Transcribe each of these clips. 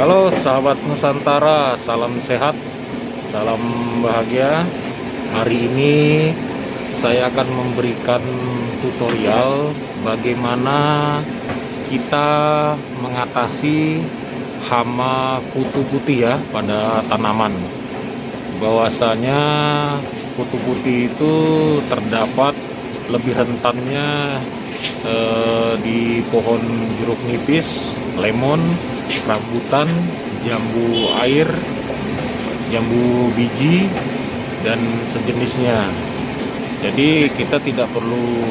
Halo sahabat Nusantara, salam sehat, salam bahagia. Hari ini saya akan memberikan tutorial bagaimana kita mengatasi hama kutu putih ya pada tanaman. Bahwasanya kutu putih itu terdapat lebih rentannya di pohon jeruk nipis, lemon, rambutan, jambu air, jambu biji, dan sejenisnya. Jadi kita tidak perlu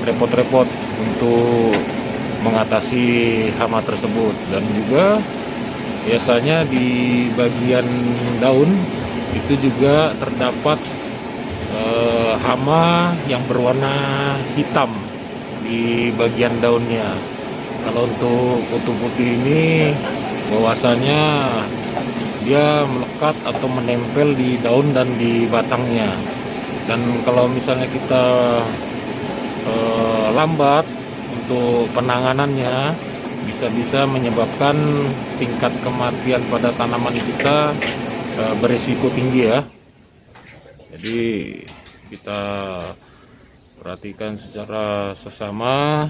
repot-repot untuk mengatasi hama tersebut. Dan juga biasanya di bagian daun itu juga terdapat hama yang berwarna hitam di bagian daunnya. Kalau untuk kutu putih ini bahwasanya dia melekat atau menempel di daun dan di batangnya. Dan kalau misalnya kita lambat untuk penanganannya, bisa-bisa menyebabkan tingkat kematian pada tanaman kita berisiko tinggi ya. Jadi kita perhatikan secara sesama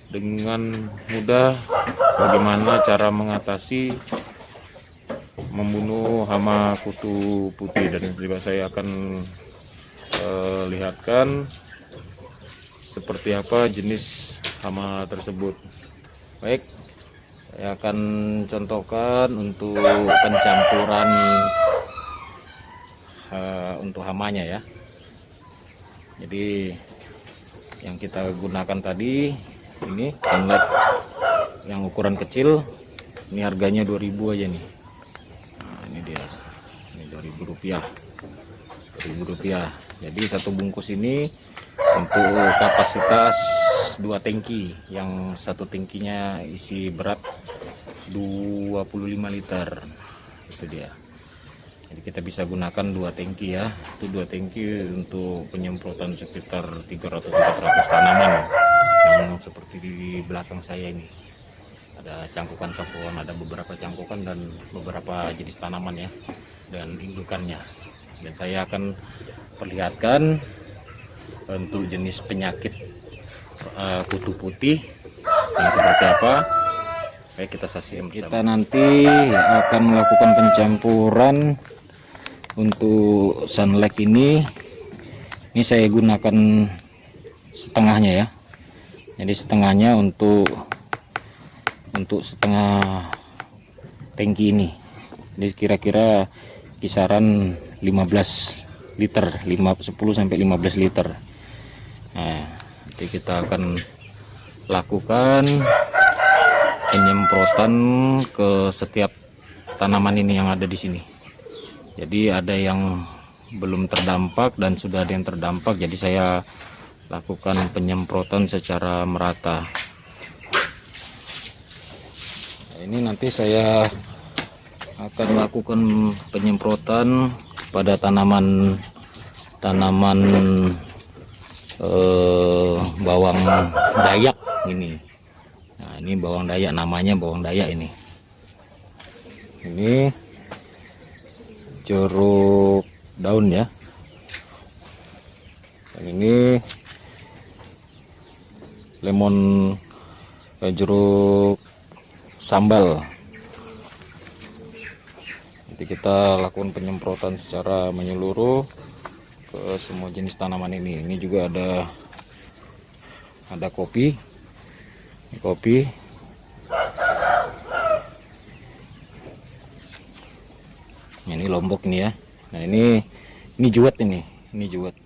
dengan mudah bagaimana cara mengatasi membunuh hama kutu putih. Dan juga saya akan lihatkan seperti apa jenis hama tersebut. Baik, saya akan contohkan untuk pencampuran untuk hamanya ya. Jadi yang kita gunakan tadi ini sunlight yang ukuran kecil, ini harganya 2000 aja nih. Nah, ini dia, ini 2000 rupiah, 2000 rupiah. Jadi satu bungkus ini untuk kapasitas 2 tangki, yang satu tangkinya isi berat 25 liter. Itu dia. Jadi kita bisa gunakan 2 tangki ya. Itu 2 tangki untuk penyemprotan sekitar 300-400 tanaman yang seperti di belakang saya ini. Ada cangkukan-cangkukan, ada beberapa cangkukan dan beberapa jenis tanaman ya, dan indukannya. Dan saya akan perlihatkan untuk jenis penyakit kutu putih yang seperti apa. Baik, kita saksikan bersama. Kita nanti akan melakukan pencampuran untuk sunlight ini. Ini saya gunakan setengahnya ya. Jadi setengahnya untuk setengah tangki ini. Jadi kira-kira kisaran 15 liter, 10 sampai 15 liter. Nah, nanti kita akan lakukan penyemprotan ke setiap tanaman ini yang ada di sini. Jadi ada yang belum terdampak dan sudah ada yang terdampak, jadi saya lakukan penyemprotan secara merata. Nah, ini nanti saya akan lakukan penyemprotan pada tanaman bawang dayak ini. Nah, ini bawang dayak, namanya bawang dayak ini. Ini jeruk daun ya. Dan ini lemon, jeruk sambal. Nanti kita lakukan penyemprotan secara menyeluruh ke semua jenis tanaman ini. Ini juga ada kopi. Ini kopi. Ini lombok ini ya. Nah, ini juwet ini juwet.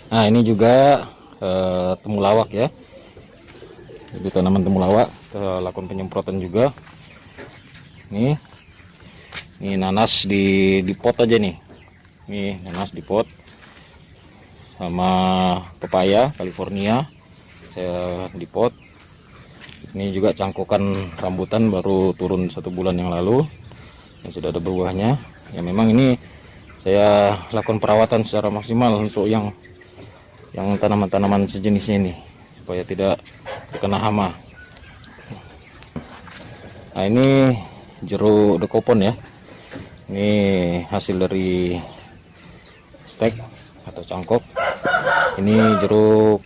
Nah, ini juga temulawak ya. Jadi tanaman temulawak kita lakukan penyemprotan juga. Ini nanas di pot aja nih. Ini nanas di pot, sama pepaya California saya di pot. Ini juga cangkukan rambutan baru turun 1 bulan yang lalu, yang sudah ada buahnya. Ya memang ini saya lakukan perawatan secara maksimal untuk yang tanaman-tanaman sejenisnya ini supaya tidak terkena hama. Nah, ini jeruk dekopon ya. Ini hasil dari stek atau cangkok. Ini jeruk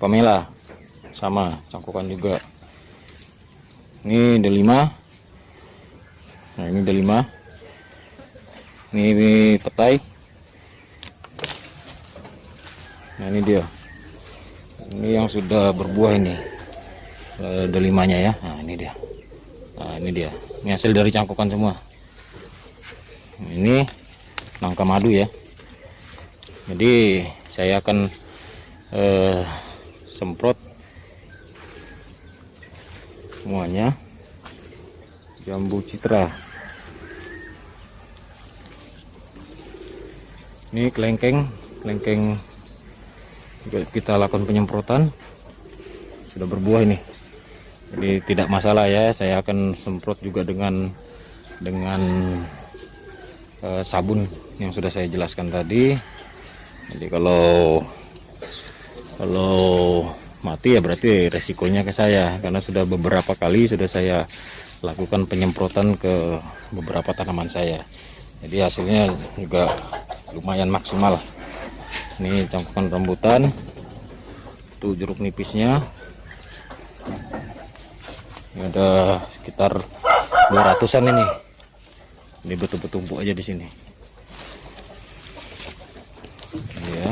pamela, sama cangkokan juga. Ini delima. Nah, ini delima. Ini petai. Nah, ini dia. Ini yang sudah berbuah ini. Delimanya ya. Nah, ini dia. Nah, ini dia. Ini hasil dari cangkokan semua. Ini nangka madu ya. Jadi saya akan semprot semuanya jambu citra. Ini kelengkeng juga kita lakukan penyemprotan, sudah berbuah ini. Jadi tidak masalah ya, saya akan semprot juga dengan sabun yang sudah saya jelaskan tadi. Jadi kalau mati ya berarti resikonya ke saya, karena sudah beberapa kali sudah saya lakukan penyemprotan ke beberapa tanaman saya. Jadi hasilnya juga lumayan maksimal. Ini cangkokan rambutan, tuh jeruk nipisnya. Ini ada sekitar 200-an ini. Ini betul-betul aja di sini. Ini ya.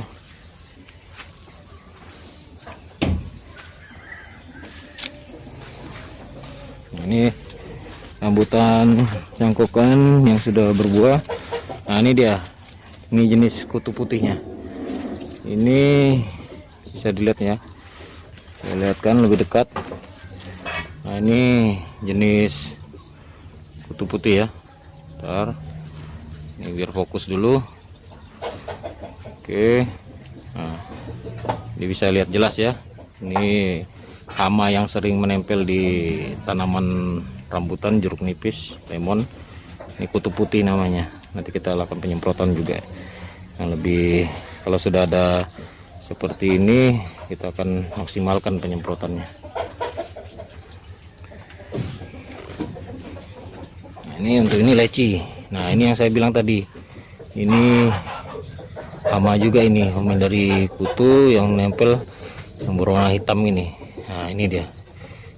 Nah, ini rambutan cangkokan yang sudah berbuah. Nah, ini dia. Ini jenis kutu putihnya. Ini bisa dilihat ya. Saya lihatkan lebih dekat. Nah, ini jenis kutu putih ya. Bentar. Ini biar fokus dulu. Oke. Nah, ini bisa lihat jelas ya. Ini hama yang sering menempel di tanaman rambutan, jeruk nipis, lemon. Ini kutu putih namanya. Nanti kita lakukan penyemprotan juga. Yang lebih, kalau sudah ada seperti ini, kita akan maksimalkan penyemprotannya. Nah, ini untuk ini leci. Nah, ini yang saya bilang tadi. Ini hama juga ini, hama dari kutu yang nempel yang berwarna hitam ini. Nah, ini dia.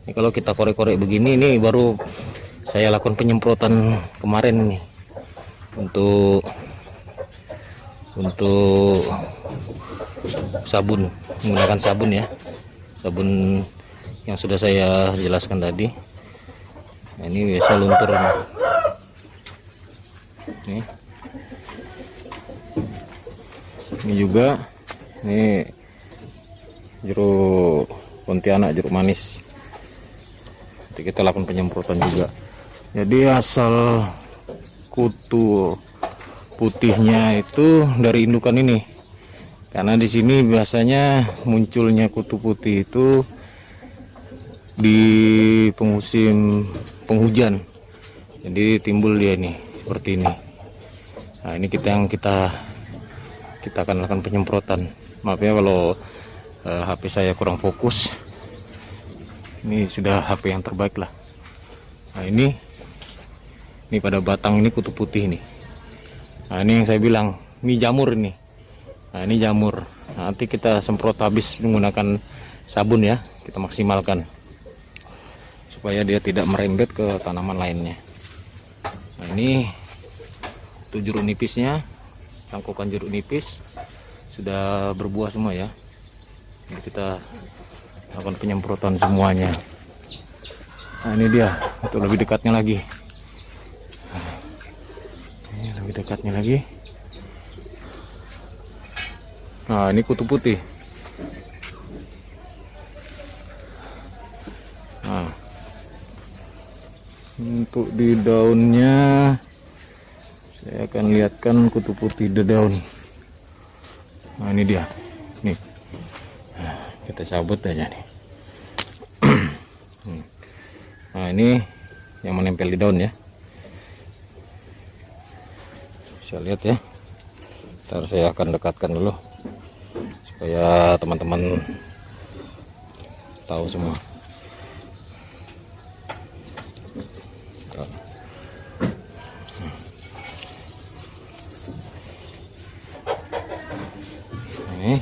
Ini kalau kita korek-korek begini, ini baru saya lakukan penyemprotan kemarin nih untuk sabun, menggunakan sabun ya, sabun yang sudah saya jelaskan tadi. Nah, ini biasa luntur nih. Ini juga, ini jeruk Pontianak, jeruk manis. Nanti kita lakukan penyemprotan juga. Jadi asal kutu putihnya itu dari indukan ini, karena di sini biasanya munculnya kutu putih itu di musim penghujan. Jadi timbul dia nih seperti ini. Nah, ini kita akan lakukan penyemprotan. Maaf ya kalau HP saya kurang fokus. Ini sudah HP yang terbaik lah. Nah, ini pada batang ini kutu putih ini. Nah, ini yang saya bilang, ini jamur ini. Nah, ini jamur. Nanti kita semprot habis menggunakan sabun ya, kita maksimalkan supaya dia tidak merembet ke tanaman lainnya. Nah, ini tuh jeruk nipisnya, cangkokan jeruk nipis sudah berbuah semua ya. Jadi kita lakukan penyemprotan semuanya. Nah, ini dia untuk lebih dekatnya lagi. Ini lebih dekatnya lagi. Nah, ini kutu putih. Nah, untuk di daunnya saya akan lihatkan kutu putih di daun. Nah, ini dia. Nih. Nah, kita cabut aja nih. Nah, ini yang menempel di daun ya. Bisa lihat ya. Ntar saya akan dekatkan dulu supaya teman-teman tahu semua. Nih.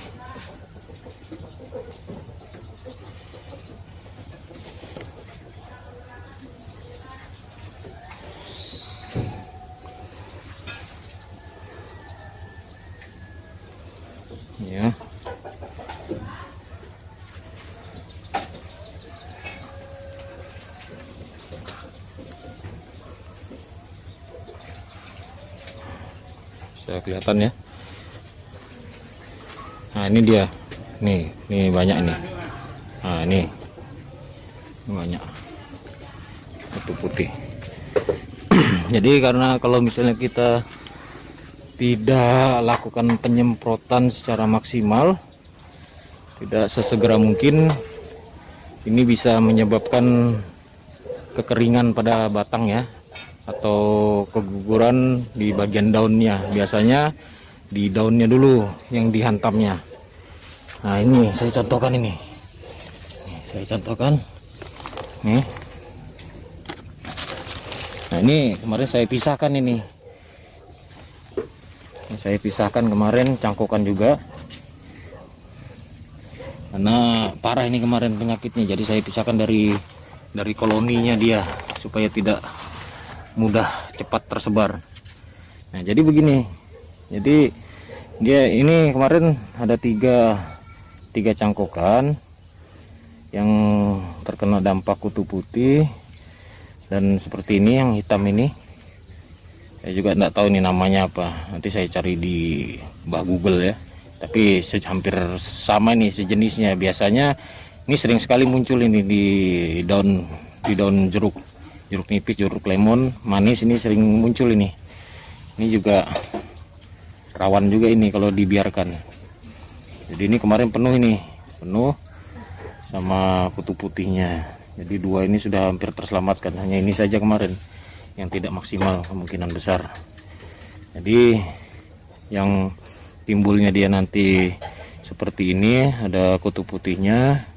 Ya. Sudah kelihatan ya. Nah, ini dia. Nih banyak ini. Nah, ini banyak kutu putih. Jadi karena kalau misalnya kita tidak lakukan penyemprotan secara maksimal, tidak sesegera mungkin, ini bisa menyebabkan kekeringan pada batang ya, atau keguguran di bagian daunnya. Biasanya di daunnya dulu yang dihantamnya. Nah, ini saya contohkan ini. Saya contohkan. Nih. Nah, ini kemarin saya pisahkan ini. Saya pisahkan kemarin, cangkokan juga. Karena parah ini kemarin penyakitnya, jadi saya pisahkan dari koloninya dia supaya tidak mudah cepat tersebar. Nah, jadi begini. Jadi dia ini kemarin ada tiga cangkokan yang terkena dampak kutu putih, dan seperti ini yang hitam ini. Saya juga enggak tahu ini namanya apa. Nanti saya cari di Google ya. Tapi hampir sama nih sejenisnya. Biasanya ini sering sekali muncul ini di daun jeruk nipis, jeruk lemon manis, ini sering muncul ini. Ini juga rawan juga ini kalau dibiarkan. Jadi ini kemarin penuh sama kutu putihnya. Jadi dua ini sudah hampir terselamatkan. Hanya ini saja kemarin yang tidak maksimal, kemungkinan besar. Jadi yang timbulnya dia nanti seperti ini, ada kutu putihnya.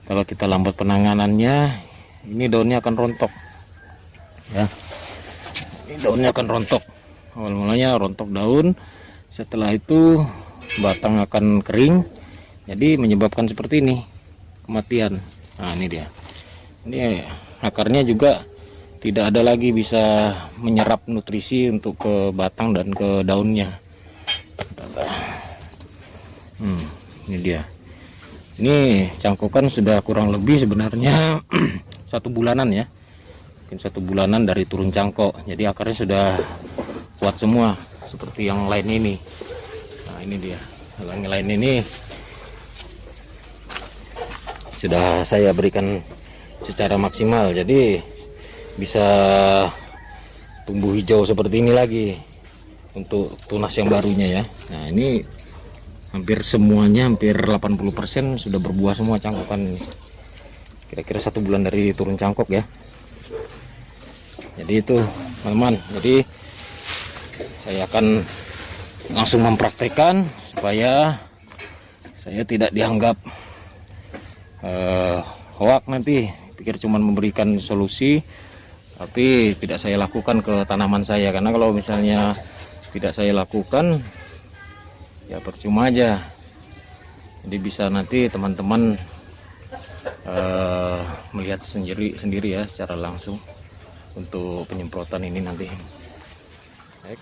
Kalau kita lambat penanganannya, ini daunnya akan rontok ya. Ini daunnya akan rontok. Awal mulanya rontok daun, setelah itu batang akan kering, jadi menyebabkan seperti ini, kematian. Nah, ini dia. Ini akarnya juga tidak ada lagi bisa menyerap nutrisi untuk ke batang dan ke daunnya. Ini dia. Ini cangkokan sudah kurang lebih sebenarnya 1 bulanan ya, mungkin 1 bulanan dari turun cangkok. Jadi akarnya sudah kuat semua seperti yang lain ini. Nah, ini dia. Yang lain ini sudah saya berikan secara maksimal, jadi bisa tumbuh hijau seperti ini lagi untuk tunas yang barunya ya. Nah, ini hampir semuanya, hampir 80% sudah berbuah semua cangkokan. Kira-kira 1 bulan dari turun cangkok ya. Jadi itu teman-teman, jadi saya akan langsung mempraktekkan supaya saya tidak dianggap hoak nanti, pikir cuman memberikan solusi tapi tidak saya lakukan ke tanaman saya. Karena kalau misalnya tidak saya lakukan, ya percuma aja. Jadi bisa nanti teman-teman melihat sendiri ya secara langsung untuk penyemprotan ini nanti. Baik.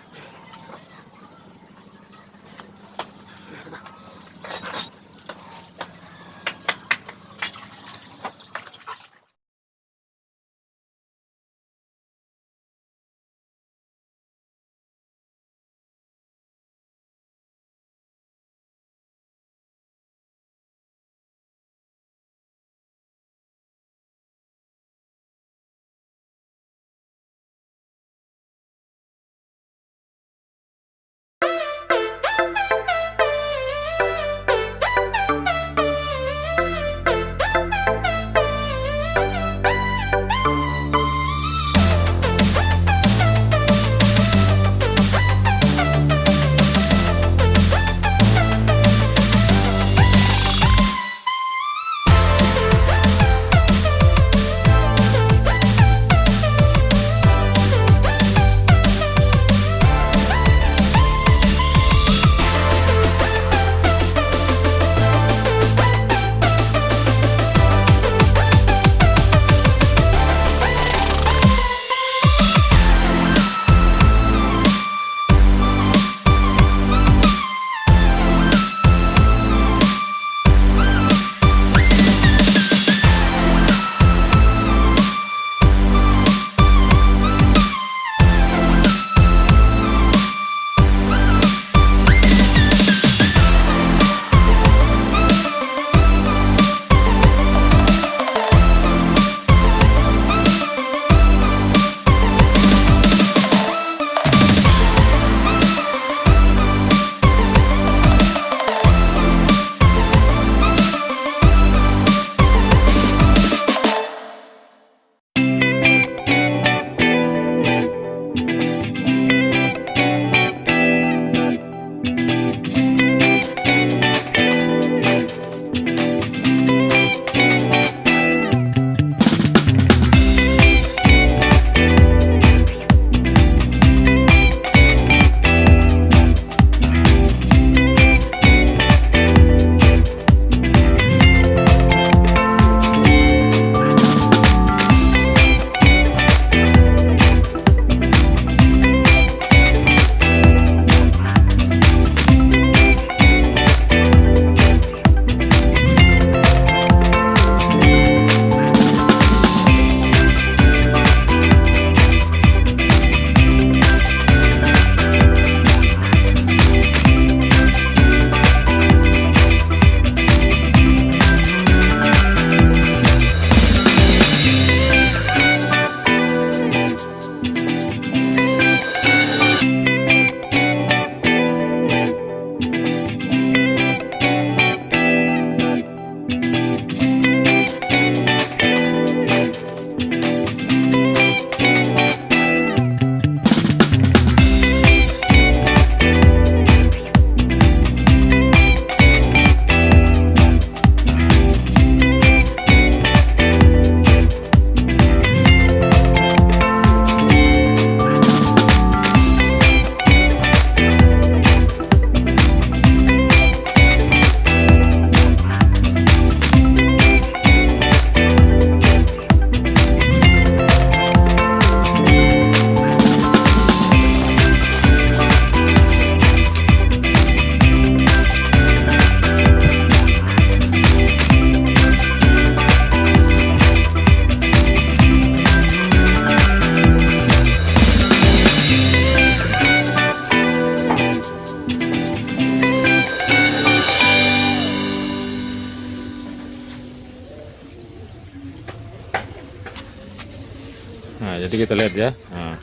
Nah, jadi kita lihat ya. Nah,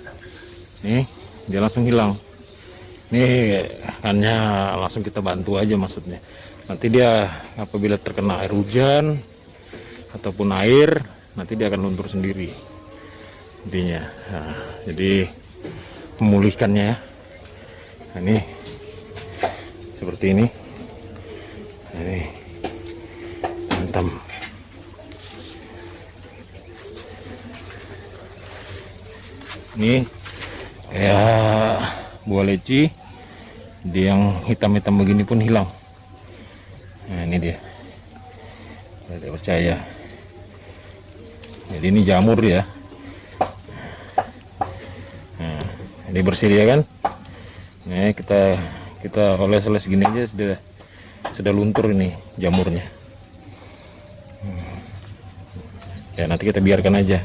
nih dia langsung hilang. Ini hanya langsung kita bantu aja maksudnya. Nanti dia apabila terkena air hujan ataupun air, nanti dia akan luntur sendiri intinya. Nah, jadi memulihkannya ya. Nah, ini seperti ini. Nah, ini mantap. Ini kayak buah leci, dia yang hitam-hitam begini pun hilang. Nah, ini dia. Saya tidak percaya. Jadi ini jamur ya. Nah, ini bersih ya kan. Nah, kita oles-oles gini aja sudah luntur ini jamurnya. Ya nanti kita biarkan aja.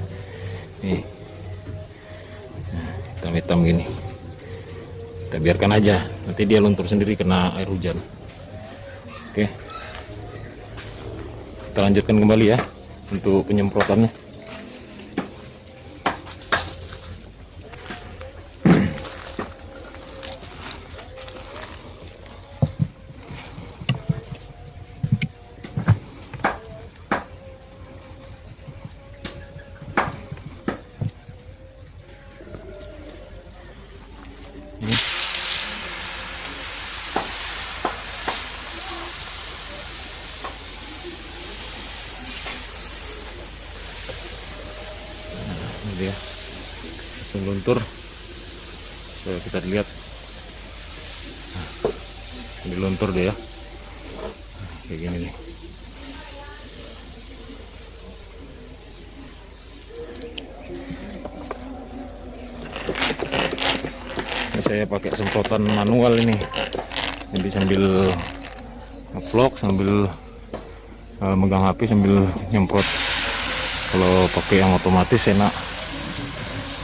Nih. Hitam-hitam gini, kita biarkan aja, nanti dia luntur sendiri kena air hujan. Oke, kita lanjutkan kembali ya untuk penyemprotannya. Dia langsung luntur. Coba kita lihat. Nah, ini luntur dia ya. Kayak gini nih. Ini saya pakai semprotan manual ini. Jadi sambil ngevlog, sambil megang HP sambil nyemprot. Kalau pakai yang otomatis enak.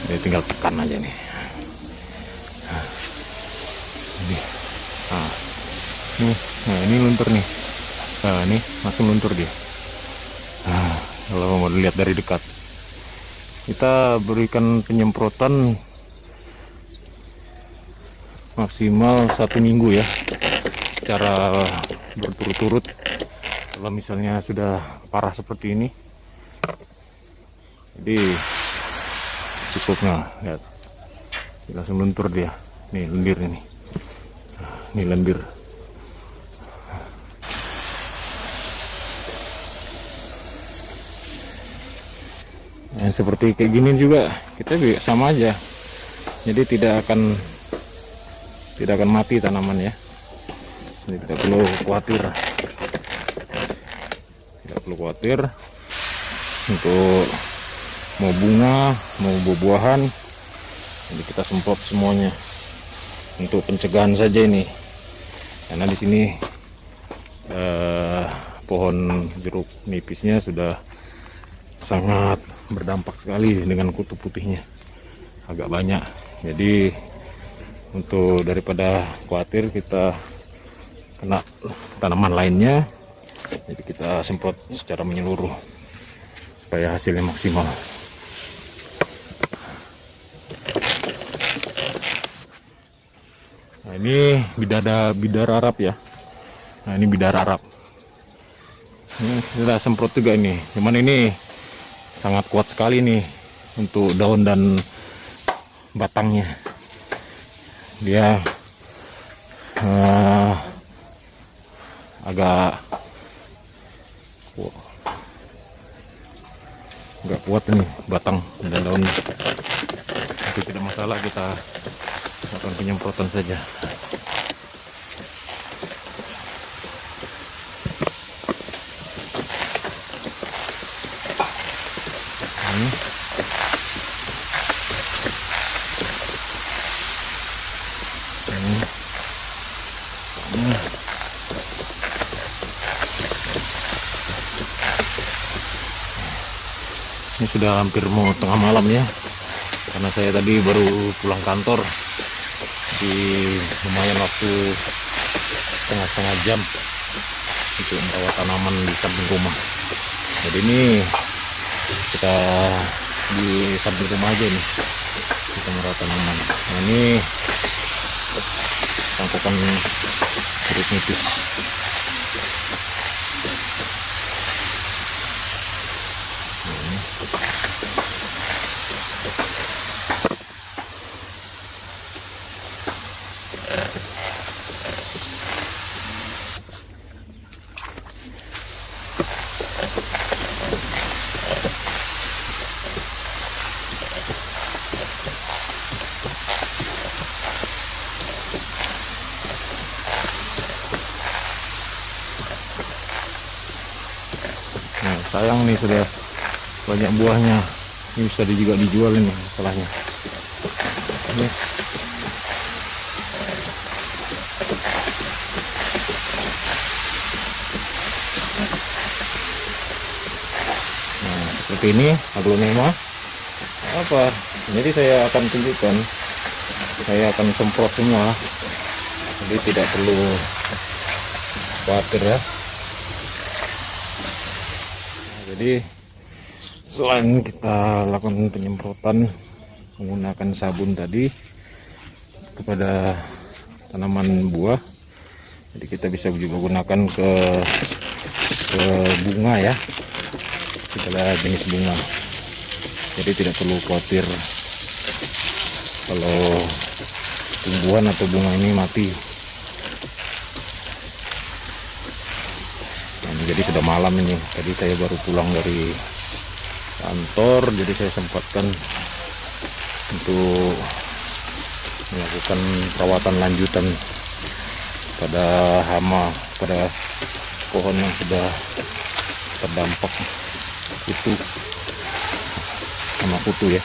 Jadi tinggal tekan aja nih. Nah, ini luntur nih. Nah, ini masih luntur dia. Nah, kalau mau dilihat dari dekat, kita berikan penyemprotan maksimal 1 minggu ya, secara berturut-turut. Kalau misalnya sudah parah seperti ini, jadi cukup. Nah, lihat, langsung luntur dia. Nih lendir ini. Ini lendir. Nah, seperti kayak gini juga kita sama aja. Jadi tidak akan mati tanaman ya. Jadi tidak perlu khawatir. Tidak perlu khawatir untuk mau bunga, mau buah-buahan. Jadi kita semprot semuanya untuk pencegahan saja ini. Karena di sini pohon jeruk nipisnya sudah sangat berdampak sekali dengan kutu putihnya, agak banyak. Jadi untuk daripada khawatir kita kena tanaman lainnya, jadi kita semprot secara menyeluruh supaya hasilnya maksimal. Nah, ini bidara Arab ya. Nah, ini bidara Arab. Ini sudah semprot juga ini, cuman ini sangat kuat sekali nih untuk daun dan batangnya. Dia agak kuat nih batang dan daun, tapi tidak masalah, kita lakukan penyemprotan saja. Ini sudah hampir mau tengah malam ya, karena saya tadi baru pulang kantor, di lumayan waktu setengah jam untuk merawat tanaman di samping rumah. Jadi ini kita di samping rumah aja nih, kita merawat tanaman. Nah ini tangkapan jeruk nipis. Nah, sayang nih sudah banyak buahnya. Ini bisa juga dijual ini masalahnya. Ini. Nah, seperti ini aglonema. Apa? Jadi saya akan tunjukkan. Saya akan semprot semua. Jadi tidak perlu khawatir ya. Jadi selain kita lakukan penyemprotan menggunakan sabun tadi kepada tanaman buah, jadi kita bisa juga gunakan ke bunga ya, segala jenis bunga. Jadi tidak perlu khawatir kalau tumbuhan atau bunga ini mati. Jadi sudah malam ini, tadi saya baru pulang dari kantor, jadi saya sempatkan untuk melakukan perawatan lanjutan pada hama, pada pohon yang sudah terdampak itu hama kutu ya.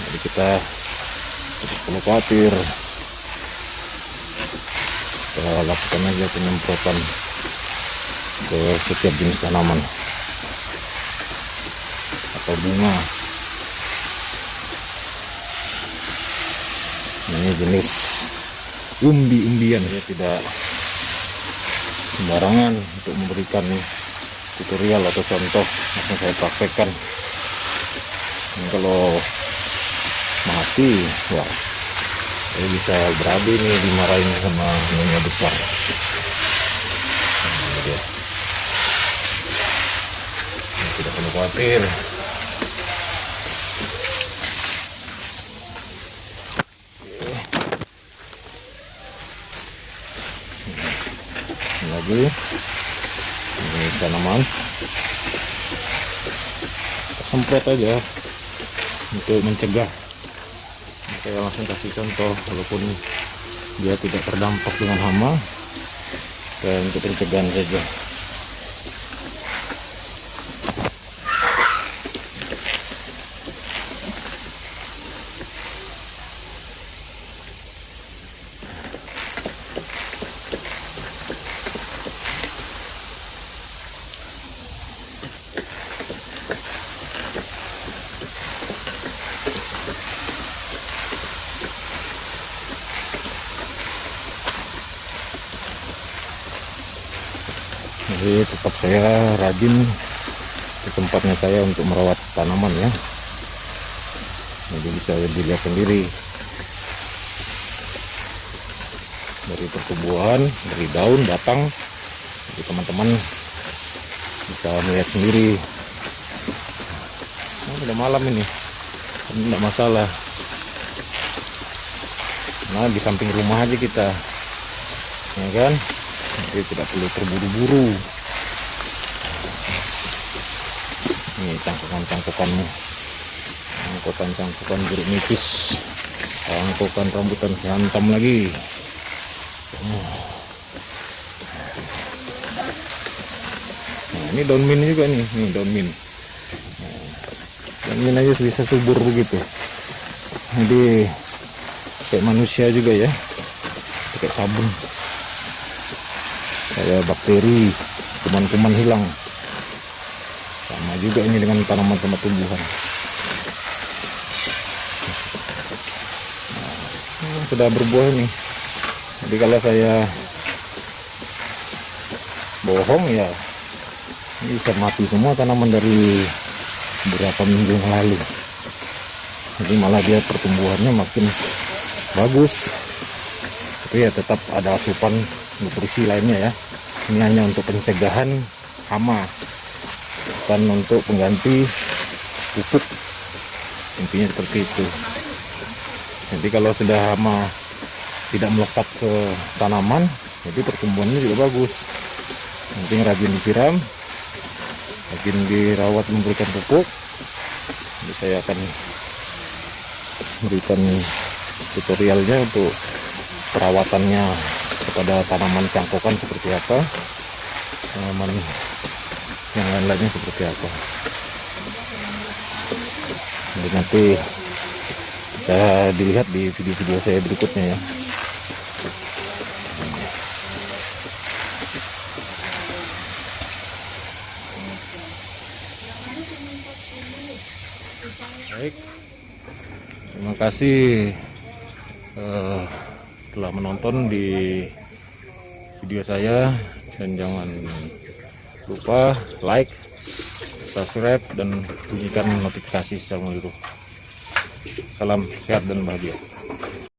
Jadi kita tidak perlu khawatir, kita lakukan aja penyemprotan ke setiap jenis tanaman atau bunga. Ini jenis umbi-umbian ya, tidak sembarangan untuk memberikan tutorial atau contoh yang saya praktekkan. Ini kalau mati, wah, saya bisa berabe nih dimarahin sama nyonya besar. Ini dia. Ini tidak perlu khawatir. Ini lagi, ini tanaman. Semprot aja untuk mencegah. Saya langsung kasih contoh, walaupun dia tidak terdampak dengan hama, dan untuk pencegahan saja. Jadi tetap saya rajin kesempatnya saya untuk merawat tanaman ya. Jadi bisa dilihat sendiri dari pertumbuhan, dari daun, batang. Jadi teman-teman bisa melihat sendiri. Udah malam ini tidak masalah. Nah, di samping rumah aja kita, ya kan, jadi tidak perlu terburu-buru. Ini cangkukan-cangkukannya, cangkukan jeruk nipis, cangkukan rambutan hantam lagi. Nah, ini daun mint juga nih, daun mint. Daun mint aja bisa subur begitu. Jadi kayak manusia juga ya, pakai sabun, kayak bakteri, kuman-kuman hilang. Sama juga ini dengan tanaman tempat tumbuhan. Sudah berbuah ini. Jadi kalau saya bohong ya, ini bisa mati semua tanaman dari beberapa minggu yang lalu. Jadi malah dia pertumbuhannya makin bagus. Tapi ya tetap ada asupan nutrisi lainnya ya. Ini hanya untuk pencegahan hama, bukan untuk pengganti pupuk. Intinya seperti itu. Jadi kalau sudah hama tidak melekat ke tanaman, jadi pertumbuhannya juga bagus. Penting rajin disiram, rajin dirawat, memberikan pupuk. Jadi saya akan berikan tutorialnya untuk perawatannya kepada tanaman cangkokan seperti apa, tanaman yang lain-lainnya seperti apa. Jadi nanti bisa dilihat di video-video saya berikutnya ya. Baik, terima kasih telah menonton di video saya, dan jangan lupa like, subscribe, dan bunyikan notifikasi. Assalamualaikum. Salam sehat dan bahagia.